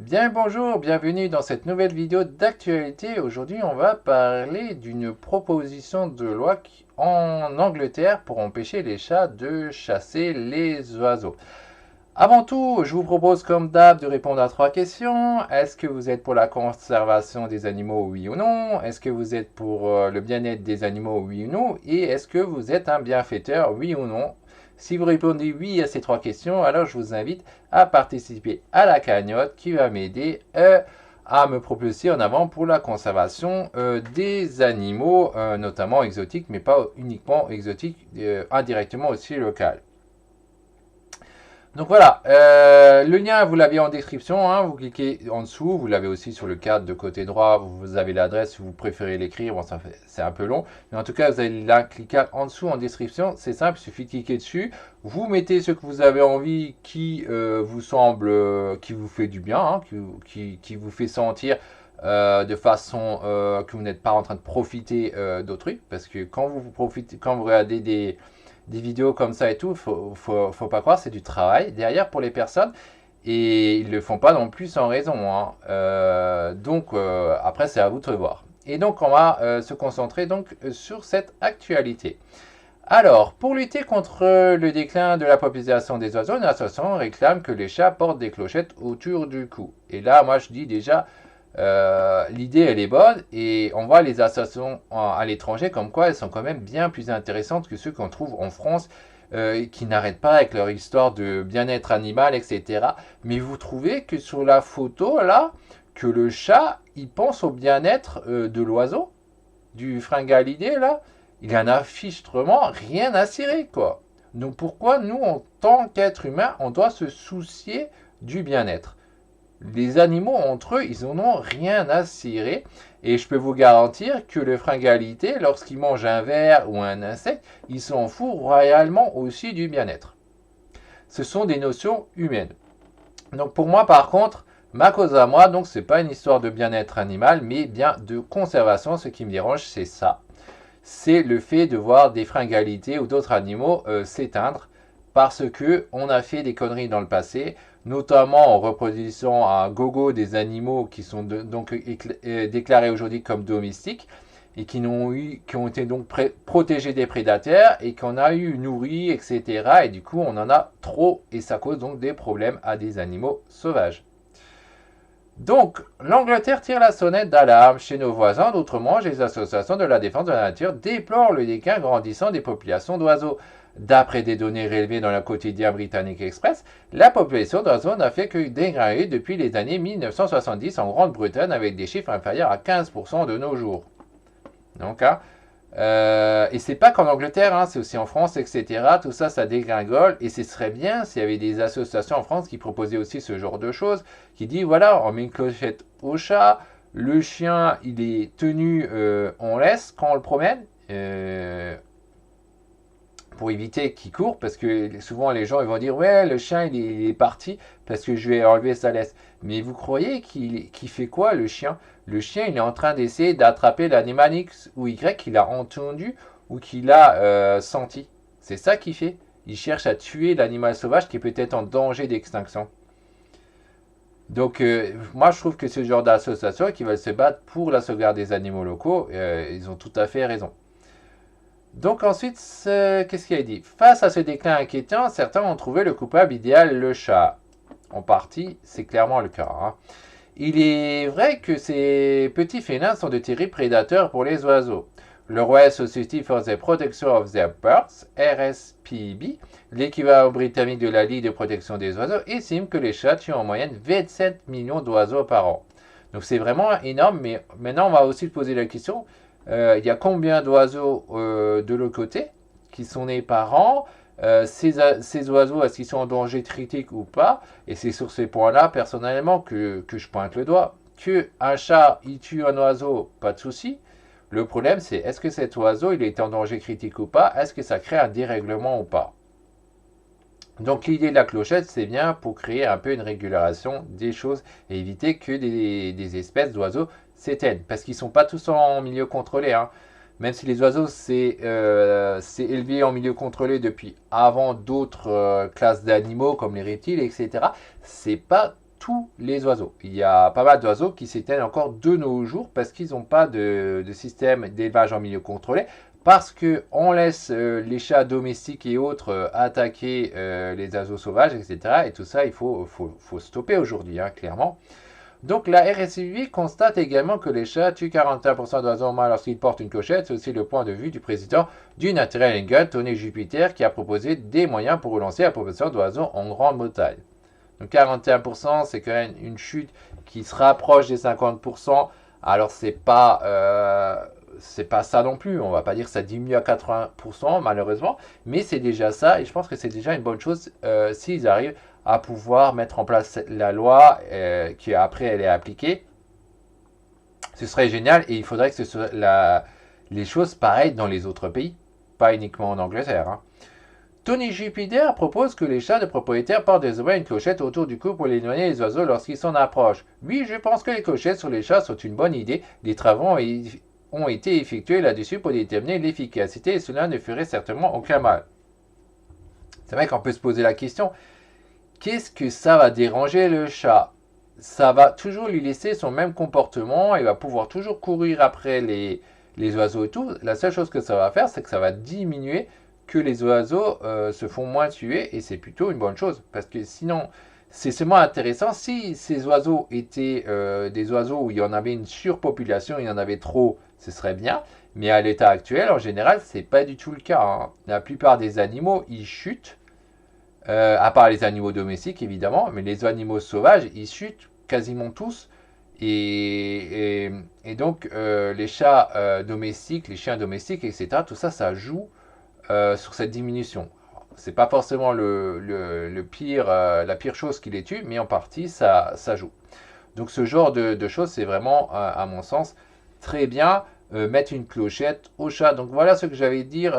Bien bonjour, bienvenue dans cette nouvelle vidéo d'actualité. Aujourd'hui, on va parler d'une proposition de loi en Angleterre pour empêcher les chats de chasser les oiseaux. Avant tout, je vous propose comme d'hab de répondre à trois questions. Est-ce que vous êtes pour la conservation des animaux, oui ou non? Est-ce que vous êtes pour le bien-être des animaux, oui ou non? Et est-ce que vous êtes un bienfaiteur, oui ou non? Si vous répondez oui à ces trois questions, alors je vous invite à participer à la cagnotte qui va m'aider à me propulser en avant pour la conservation des animaux, notamment exotiques, mais pas uniquement exotiques, indirectement aussi locales. Donc voilà, le lien, vous l'avez en description, hein, vous cliquez en dessous, vous l'avez aussi sur le cadre de côté droit, vous avez l'adresse si vous préférez l'écrire, bon, c'est un peu long, mais en tout cas, vous avez là, cliquez en dessous en description, c'est simple, il suffit de cliquer dessus, vous mettez ce que vous avez envie qui vous semble, qui vous fait du bien, hein, qui vous fait sentir de façon que vous n'êtes pas en train de profiter d'autrui, parce que quand vous profitez, quand vous regardez des vidéos comme ça et tout, faut pas croire, c'est du travail derrière pour les personnes et ils le font pas non plus sans raison, hein. Après c'est à vous de voir. Et donc on va se concentrer donc sur cette actualité. Alors, pour lutter contre le déclin de la population des oiseaux, une association réclame que les chats portent des clochettes autour du cou. Et là, moi je dis déjà, l'idée elle est bonne et on voit les associations à l'étranger comme quoi elles sont quand même bien plus intéressantes que ceux qu'on trouve en France qui n'arrêtent pas avec leur histoire de bien-être animal, etc. Mais vous trouvez que sur la photo là, que le chat il pense au bien-être de l'oiseau, du fringallidé là, il en a fichtrement rien à cirer quoi. Donc pourquoi nous en tant qu'être humain on doit se soucier du bien-être? Les animaux entre eux, ils en ont rien à cirer. Et je peux vous garantir que le fringalité, lorsqu'il mange un ver ou un insecte, il s'en fout royalement aussi du bien-être. Ce sont des notions humaines. Donc pour moi, par contre, ma cause à moi, donc c'est pas une histoire de bien-être animal, mais bien de conservation. Ce qui me dérange, c'est ça. C'est le fait de voir des fringalités ou d'autres animaux s'éteindre parce que on a fait des conneries dans le passé, notamment en reproduisant à gogo des animaux qui sont déclarés aujourd'hui comme domestiques et qui ont été donc protégés des prédateurs et qu'on a eu nourris, etc. Et du coup, on en a trop et ça cause donc des problèmes à des animaux sauvages. Donc, l'Angleterre tire la sonnette d'alarme chez nos voisins. D'autrement, les associations de la défense de la nature déplorent le déclin grandissant des populations d'oiseaux. D'après des données relevées dans le quotidien britannique Express, la population d'oiseaux n'a fait que dégringoler depuis les années 1970 en Grande-Bretagne avec des chiffres inférieurs à 15% de nos jours. Donc, hein, et c'est pas qu'en Angleterre, hein, c'est aussi en France, etc. Tout ça, ça dégringole. Et ce serait bien s'il y avait des associations en France qui proposaient aussi ce genre de choses, qui disent voilà, on met une clochette au chat, le chien, il est tenu en laisse quand on le promène. Pour éviter qu'il court, parce que souvent les gens ils vont dire ouais le chien il est parti parce que je vais enlever sa laisse. Mais vous croyez qu'il fait quoi le chien? Le chien il est en train d'essayer d'attraper l'animal X ou Y qu'il a entendu ou qu'il a senti. C'est ça qu'il fait. Il cherche à tuer l'animal sauvage qui est peut-être en danger d'extinction. Donc moi je trouve que ce genre d'associations qui veulent se battre pour la sauvegarde des animaux locaux, ils ont tout à fait raison. Donc ensuite, qu'est-ce qu'il a dit? Face à ce déclin inquiétant, certains ont trouvé le coupable idéal, le chat. En partie, c'est clairement le cas, hein. Il est vrai que ces petits félins sont de terribles prédateurs pour les oiseaux. Le Royal Society for the Protection of Their Birds, RSPB, l'équivalent britannique de la Ligue de protection des oiseaux, estime que les chats tuent en moyenne 27 millions d'oiseaux par an. Donc c'est vraiment énorme, mais maintenant on va aussi se poser la question, il y a combien d'oiseaux de l'autre côté qui sont nés par an? Ces oiseaux, est-ce qu'ils sont en danger critique ou pas? Et c'est sur ces points-là, personnellement, que je pointe le doigt. Que un chat, il tue un oiseau, pas de souci. Le problème, c'est est-ce que cet oiseau, il est en danger critique ou pas? Est-ce que ça crée un dérèglement ou pas? Donc l'idée de la clochette, c'est bien pour créer un peu une régulation des choses et éviter que des espèces d'oiseaux s'éteignent. Parce qu'ils ne sont pas tous en milieu contrôlé, hein. Même si les oiseaux c'est élevé en milieu contrôlé depuis avant d'autres classes d'animaux comme les reptiles, etc. C'est pas tous les oiseaux. Il y a pas mal d'oiseaux qui s'éteignent encore de nos jours parce qu'ils n'ont pas de système d'élevage en milieu contrôlé, parce qu'on laisse les chats domestiques et autres attaquer les oiseaux sauvages, etc. Et tout ça, il faut stopper aujourd'hui, hein, clairement. Donc la RSUI constate également que les chats tuent 41% d'oiseaux en moins lorsqu'ils portent une clochette. C'est aussi le point de vue du président du Natural England, Tony Jupiter, qui a proposé des moyens pour relancer la population d'oiseaux en grande taille. Donc 41%, c'est quand même une chute qui se rapproche des 50%. Alors c'est pas ça non plus. On va pas dire que ça diminue à 80% malheureusement, mais c'est déjà ça et je pense que c'est déjà une bonne chose s'ils arrivent à pouvoir mettre en place la loi qui après elle est appliquée. Ce serait génial et il faudrait que ce soit les choses pareilles dans les autres pays, pas uniquement en Angleterre, hein. Tony Jupiter propose que les chats de propriétaires portent désormais une clochette autour du cou pour éloigner les oiseaux lorsqu'ils s'en approchent. Oui, je pense que les clochettes sur les chats sont une bonne idée. Des travaux ont été effectués là-dessus pour déterminer l'efficacité et cela ne ferait certainement aucun mal. C'est vrai qu'on peut se poser la question, qu'est-ce que ça va déranger le chat? Ça va toujours lui laisser son même comportement, il va pouvoir toujours courir après les oiseaux et tout. La seule chose que ça va faire, c'est que ça va diminuer que les oiseaux se font moins tuer et c'est plutôt une bonne chose parce que sinon c'est seulement intéressant si ces oiseaux étaient des oiseaux où il y en avait une surpopulation, il y en avait trop, ce serait bien, mais à l'état actuel en général c'est pas du tout le cas, hein. La plupart des animaux ils chutent, à part les animaux domestiques évidemment, mais les animaux sauvages ils chutent quasiment tous et donc les chats domestiques, les chiens domestiques etc, tout ça ça joue sur cette diminution. C'est pas forcément le pire, la pire chose qui les tue, mais en partie ça joue. Donc ce genre de choses, c'est vraiment, à mon sens, très bien. Mettre une clochette au chat. Donc voilà ce que j'avais à dire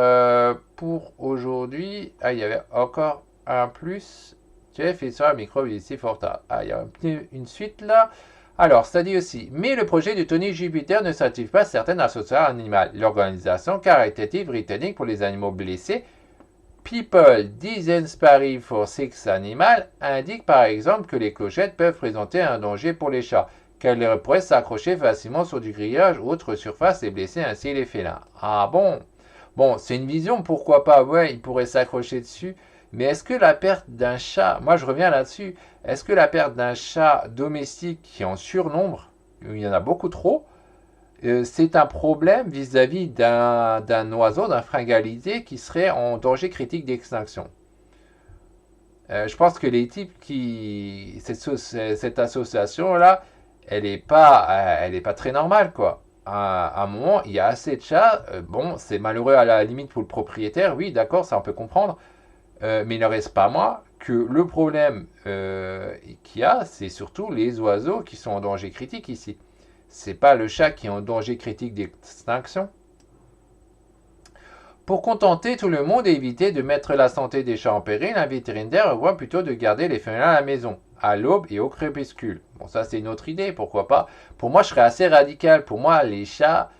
pour aujourd'hui. Ah, il y avait encore un plus. Tu as fait ça, microbe ici fort tard. Ah, il y a une suite là. Alors, ça dit aussi, mais le projet de Tony Jupiter ne satisfait pas certaines associations animales. L'organisation caritative britannique pour les animaux blessés, People Disinspired for Six Animals, indique par exemple que les clochettes peuvent présenter un danger pour les chats, qu'elles pourraient s'accrocher facilement sur du grillage ou autre surface et blesser ainsi les félins. Ah bon? Bon, c'est une vision, pourquoi pas, ouais, ils pourraient s'accrocher dessus. Mais est-ce que la perte d'un chat, moi je reviens là-dessus, est-ce que la perte d'un chat domestique qui est en surnombre, il y en a beaucoup trop, c'est un problème vis-à-vis d'un oiseau, d'un fringalisé qui serait en danger critique d'extinction? Je pense que les types qui... Cette association-là, elle n'est pas très normale, quoi. À un moment, il y a assez de chats. Bon, c'est malheureux à la limite pour le propriétaire, oui, d'accord, ça on peut comprendre. Mais il ne reste pas moins que le problème qu'il y a, c'est surtout les oiseaux qui sont en danger critique ici. C'est pas le chat qui est en danger critique d'extinction. Pour contenter tout le monde et éviter de mettre la santé des chats en péril, un vétérinaire voit plutôt de garder les félins à la maison, à l'aube et au crépuscule. Bon, ça c'est une autre idée, pourquoi pas. Pour moi, je serais assez radical. Pour moi, les chats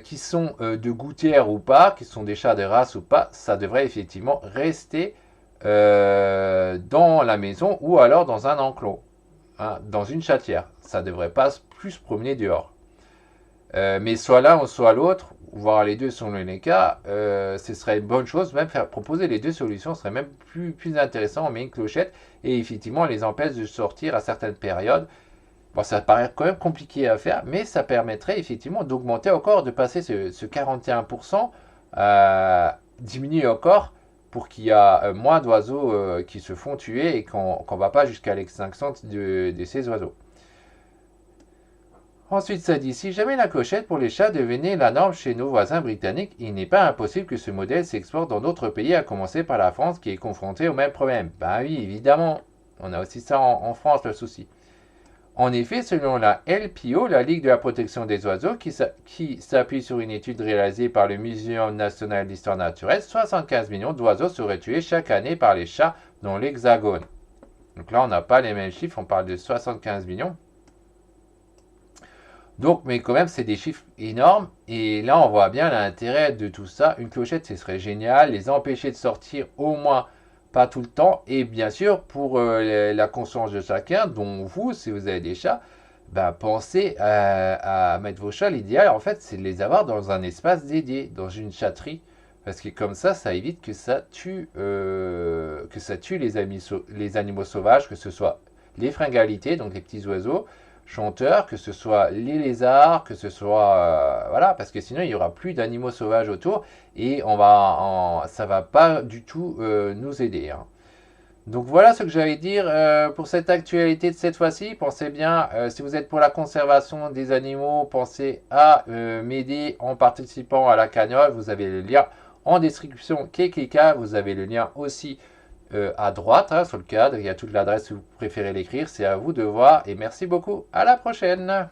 qui sont de gouttière ou pas, qui sont des chats de race ou pas, ça devrait effectivement rester dans la maison ou alors dans un enclos, hein, dans une chatière. Ça ne devrait pas plus se promener dehors. Mais soit l'un ou soit l'autre, voire les deux selon les cas, ce serait une bonne chose. Même faire proposer les deux solutions serait même plus intéressant. On met une clochette et effectivement on les empêche de sortir à certaines périodes. Bon, ça paraît quand même compliqué à faire, mais ça permettrait effectivement d'augmenter encore, de passer ce 41%, diminuer encore pour qu'il y ait moins d'oiseaux qui se font tuer et qu'on ne va pas jusqu'à l'extinction de ces oiseaux. Ensuite, ça dit, si jamais la clochette pour les chats devenait la norme chez nos voisins britanniques, il n'est pas impossible que ce modèle s'exporte dans d'autres pays, à commencer par la France qui est confrontée au même problème. Ben oui, évidemment, on a aussi ça en France, le souci. En effet, selon la LPO, la Ligue de la protection des oiseaux, qui s'appuie sur une étude réalisée par le Muséum national d'histoire naturelle, 75 millions d'oiseaux seraient tués chaque année par les chats dans l'Hexagone. Donc là, on n'a pas les mêmes chiffres, on parle de 75 millions. Donc, mais quand même, c'est des chiffres énormes. Et là, on voit bien l'intérêt de tout ça. Une clochette, ce serait génial. Les empêcher de sortir au moins pas tout le temps. Et bien sûr, pour la conscience de chacun, dont vous, si vous avez des chats, ben, pensez à mettre vos chats. L'idéal, en fait, c'est de les avoir dans un espace dédié, dans une chatterie. Parce que comme ça évite que ça tue les animaux sauvages, que ce soit les fringalités, donc les petits oiseaux, chanteurs, que ce soit les lézards, que ce soit voilà, parce que sinon il y aura plus d'animaux sauvages autour et ça va pas du tout nous aider, hein. Donc voilà ce que j'allais dire pour cette actualité de cette fois-ci. Pensez bien, si vous êtes pour la conservation des animaux, pensez à m'aider en participant à la cagnotte. Vous avez le lien en description Kekeka. Vous avez le lien aussi à droite, hein, sur le cadre. Il y a toute l'adresse si vous préférez l'écrire. C'est à vous de voir et merci beaucoup. À la prochaine.